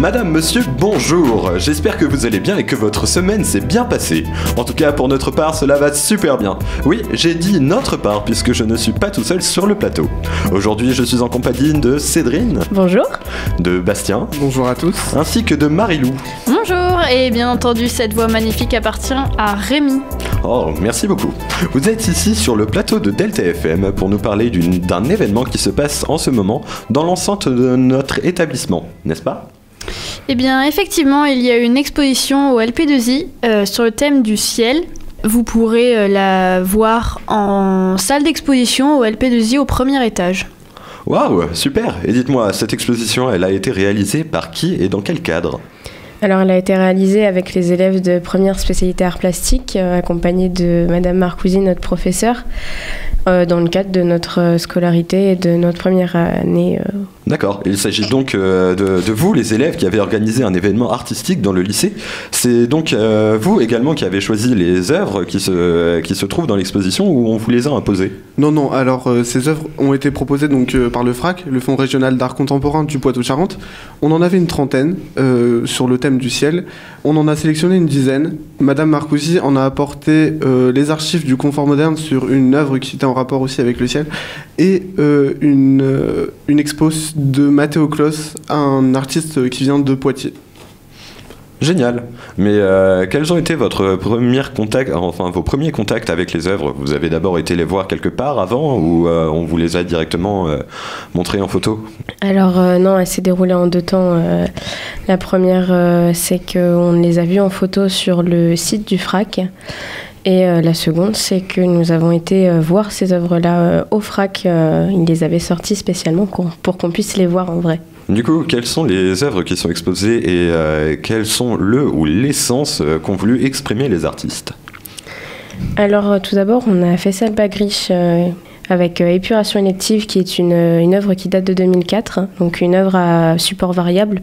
madame, monsieur, bonjour. J'espère que vous allez bien et que votre semaine s'est bien passée. En tout cas, pour notre part, cela va super bien. Oui, j'ai dit notre part puisque je ne suis pas tout seul sur le plateau. Aujourd'hui, je suis en compagnie de Cédrine. Bonjour. De Bastien. Bonjour à tous. Ainsi que de Marilou. Bonjour, et bien entendu, cette voix magnifique appartient à Rémi. Oh, merci beaucoup. Vous êtes ici sur le plateau de Delta FM pour nous parler d'un événement qui se passe en ce moment dans l'enceinte de notre établissement, n'est-ce pas ? Eh bien, effectivement, il y a une exposition au LP2I sur le thème du ciel. Vous pourrez la voir en salle d'exposition au LP2I au premier étage. Waouh, super. Et dites-moi, cette exposition, elle a été réalisée par qui et dans quel cadre ? Alors, elle a été réalisée avec les élèves de première spécialité arts plastiques, accompagnés de Madame Marcousi, notre professeure, dans le cadre de notre scolarité et de notre première année. D'accord, il s'agit donc de vous, les élèves, qui avez organisé un événement artistique dans le lycée. C'est donc vous également qui avez choisi les œuvres qui se trouvent dans l'exposition ou on vous les a imposées ? Non, alors ces œuvres ont été proposées donc, par le FRAC, le Fonds régional d'art contemporain du Poitou-Charentes. On en avait une trentaine sur le thème du ciel. On en a sélectionné une dizaine. Madame Marcousi en a apporté les archives du confort moderne sur une œuvre qui était en rapport aussi avec le ciel et une expo de Matteo Kloss, un artiste qui vient de Poitiers. Génial. Mais quels ont été vos premiers contacts avec les œuvres ? Vous avez d'abord été les voir quelque part avant ou on vous les a directement montrées en photo ? Alors non, elle s'est déroulée en deux temps. La première, c'est qu'on les a vues en photo sur le site du FRAC. Et la seconde, c'est que nous avons été voir ces œuvres-là au FRAC. Ils les avaient sorties spécialement pour qu'on puisse les voir en vrai. Du coup, quelles sont les œuvres qui sont exposées et quels sont le ou les sens qu'ont voulu exprimer les artistes ? Alors tout d'abord, on a Faisal Bagriche avec Épuration élective, qui est une œuvre qui date de 2004, donc une œuvre à support variable,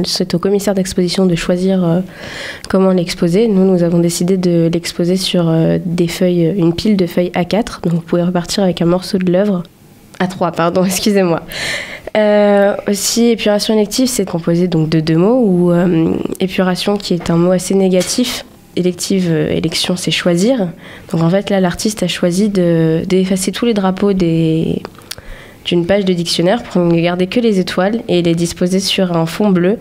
c'est au commissaire d'exposition de choisir comment l'exposer. Nous avons décidé de l'exposer sur une pile de feuilles A4, donc vous pouvez repartir avec un morceau de l'œuvre. A3, pardon, excusez-moi. Aussi, épuration élective, c'est composé donc de deux mots, ou épuration qui est un mot assez négatif. Élective, élection, c'est choisir. Donc en fait, là, l'artiste a choisi d'effacer tous les drapeaux d'une page de dictionnaire pour ne garder que les étoiles et les disposer sur un fond bleu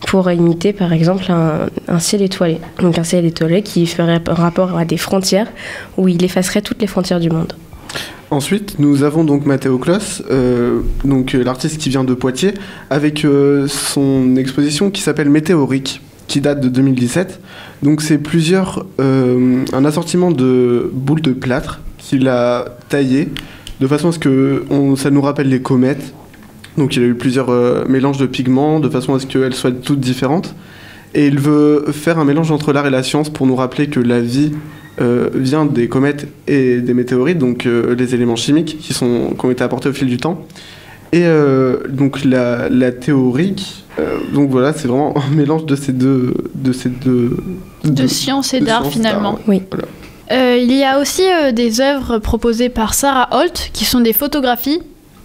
pour imiter, par exemple, un ciel étoilé. Donc un ciel étoilé qui ferait rapport à des frontières, où il effacerait toutes les frontières du monde. Ensuite, nous avons donc Matteo Kloss, l'artiste qui vient de Poitiers, avec son exposition qui s'appelle Météorique, qui date de 2017. Donc c'est un assortiment de boules de plâtre qu'il a taillées de façon à ce que ça nous rappelle les comètes. Donc il a eu plusieurs mélanges de pigments de façon à ce qu'elles soient toutes différentes. Et il veut faire un mélange entre l'art et la science pour nous rappeler que la vie vient des comètes et des météorites, donc les éléments chimiques qui ont été apportés au fil du temps. Et donc la théorique, donc voilà, c'est vraiment un mélange de ces deux de science et d'art finalement. Oui. Voilà. Il y a aussi des œuvres proposées par Sarah Holt qui sont des photographies.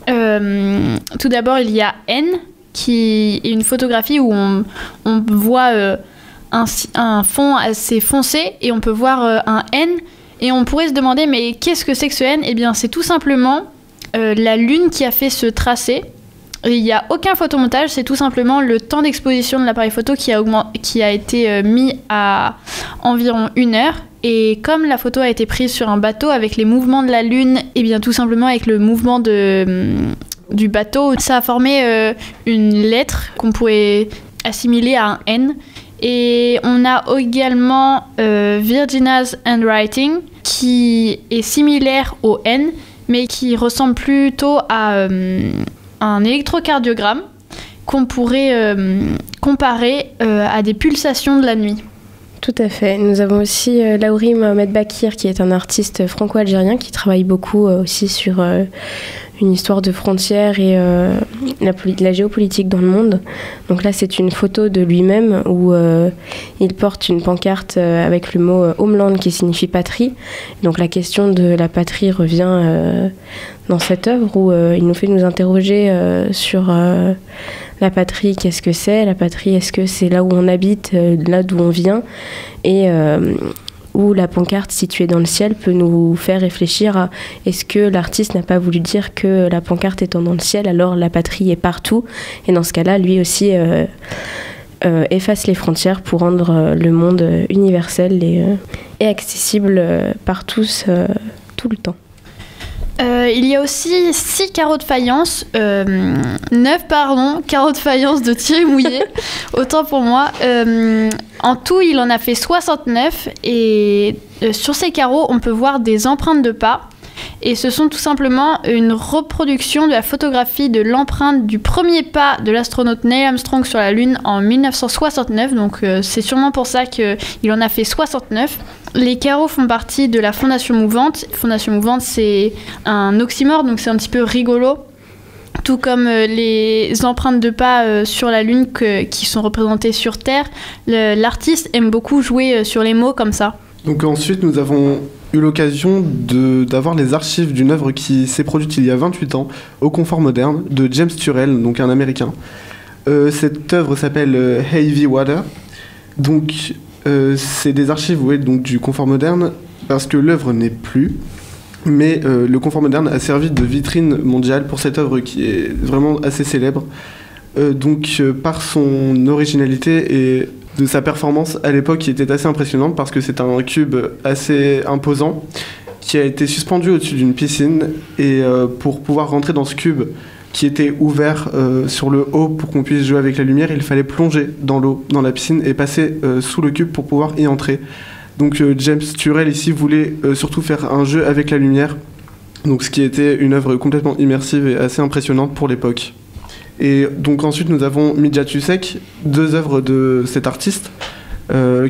Tout d'abord, il y a N qui est une photographie où on voit un fond assez foncé et on peut voir un N et on pourrait se demander mais qu'est-ce que c'est que ce N ? Eh bien, c'est tout simplement la Lune qui a fait ce tracé. Il n'y a aucun photomontage, c'est tout simplement le temps d'exposition de l'appareil photo qui a été mis à environ 1 heure. Et comme la photo a été prise sur un bateau avec les mouvements de la Lune, et bien tout simplement avec le mouvement du bateau, ça a formé une lettre qu'on pourrait assimiler à un N. Et on a également Virginia's Handwriting qui est similaire au N, mais qui ressemble plutôt à un électrocardiogramme qu'on pourrait comparer à des pulsations de la nuit. Tout à fait. Nous avons aussi Laouri Mohamed Bakir, qui est un artiste franco-algérien qui travaille beaucoup aussi sur une histoire de frontières et la géopolitique dans le monde. Donc là, c'est une photo de lui-même où il porte une pancarte avec le mot Homeland qui signifie patrie. Donc la question de la patrie revient dans cette œuvre où il nous fait nous interroger sur la patrie, qu'est-ce que c'est ? La patrie, est-ce que c'est là où on habite, là d'où on vient ? Et où la pancarte située dans le ciel peut nous faire réfléchir à est-ce que l'artiste n'a pas voulu dire que la pancarte étant dans le ciel, alors la patrie est partout, et dans ce cas-là, lui aussi efface les frontières pour rendre le monde universel et accessible par tous tout le temps. Il y a aussi 6 carreaux de faïence, 9 carreaux de faïence de Thierry Mouillet, autant pour moi. En tout, il en a fait 69 et sur ces carreaux, on peut voir des empreintes de pas. Et ce sont tout simplement une reproduction de la photographie de l'empreinte du premier pas de l'astronaute Neil Armstrong sur la Lune en 1969. Donc c'est sûrement pour ça qu'il en a fait 69. Les carreaux font partie de la Fondation Mouvante. Fondation Mouvante, c'est un oxymore, donc c'est un petit peu rigolo. Tout comme les empreintes de pas sur la Lune qui sont représentées sur Terre. L'artiste aime beaucoup jouer sur les mots comme ça. Donc ensuite, nous avons eu l'occasion d'avoir les archives d'une œuvre qui s'est produite il y a 28 ans au Confort Moderne de James Turrell, donc un Américain. Cette œuvre s'appelle Heavy Water. Donc c'est des archives donc, du Confort Moderne parce que l'œuvre n'est plus. Mais le Confort Moderne a servi de vitrine mondiale pour cette œuvre qui est vraiment assez célèbre. Par son originalité et de sa performance à l'époque qui était assez impressionnante parce que c'est un cube assez imposant qui a été suspendu au-dessus d'une piscine et pour pouvoir rentrer dans ce cube qui était ouvert sur le haut pour qu'on puisse jouer avec la lumière, il fallait plonger dans l'eau, dans la piscine et passer sous le cube pour pouvoir y entrer. Donc James Turrell ici voulait surtout faire un jeu avec la lumière, donc ce qui était une œuvre complètement immersive et assez impressionnante pour l'époque. Et donc ensuite nous avons Midja Tusek, 2 œuvres de cet artiste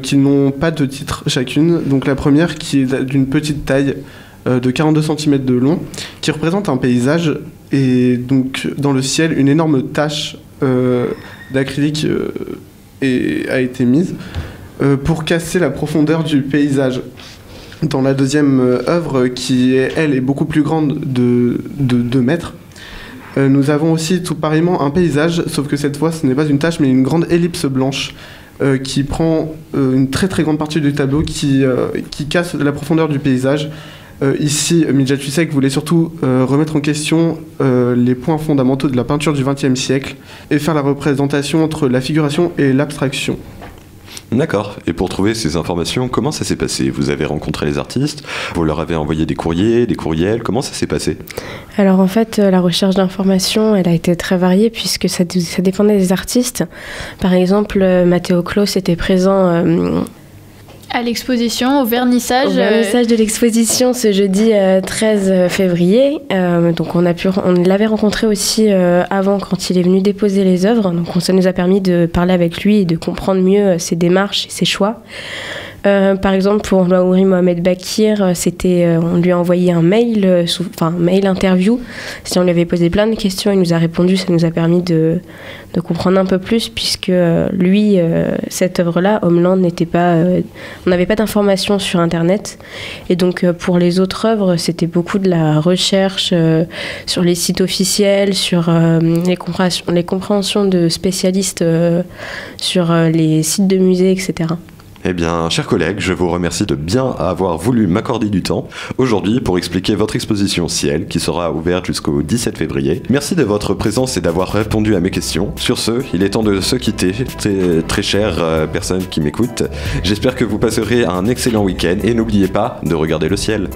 qui n'ont pas de titre chacune. Donc la première qui est d'une petite taille de 42 cm de long, qui représente un paysage et donc dans le ciel une énorme tache d'acrylique a été mise pour casser la profondeur du paysage. Dans la deuxième œuvre qui elle est beaucoup plus grande de 2 mètres, nous avons aussi tout pareillement un paysage, sauf que cette fois ce n'est pas une tache mais une grande ellipse blanche qui prend une très très grande partie du tableau qui casse la profondeur du paysage. Ici, Midja Tusek voulait surtout remettre en question les points fondamentaux de la peinture du XXe siècle et faire la représentation entre la figuration et l'abstraction. D'accord. Et pour trouver ces informations, comment ça s'est passé ? Vous avez rencontré les artistes, vous leur avez envoyé des courriers, des courriels, comment ça s'est passé ? Alors en fait, la recherche d'informations, elle a été très variée puisque ça dépendait des artistes. Par exemple, Matteo Claus était présent à l'exposition, au vernissage de l'exposition ce jeudi 13 février. Donc on l'avait rencontré aussi avant quand il est venu déposer les œuvres. Donc ça nous a permis de parler avec lui et de comprendre mieux ses démarches et ses choix. Par exemple, pour Laouri Mohamed Bakir, on lui a envoyé un mail, mail interview. On lui avait posé plein de questions, il nous a répondu, ça nous a permis de comprendre un peu plus, puisque lui, cette œuvre-là, Homeland, on n'avait pas d'informations sur Internet. Et donc, pour les autres œuvres, c'était beaucoup de la recherche sur les sites officiels, sur les compréhensions de spécialistes sur les sites de musées, etc. Eh bien, chers collègues, je vous remercie de bien avoir voulu m'accorder du temps aujourd'hui pour expliquer votre exposition Ciel qui sera ouverte jusqu'au 17 février. Merci de votre présence et d'avoir répondu à mes questions. Sur ce, il est temps de se quitter, très chères personnes qui m'écoutent. J'espère que vous passerez un excellent week-end et n'oubliez pas de regarder le ciel.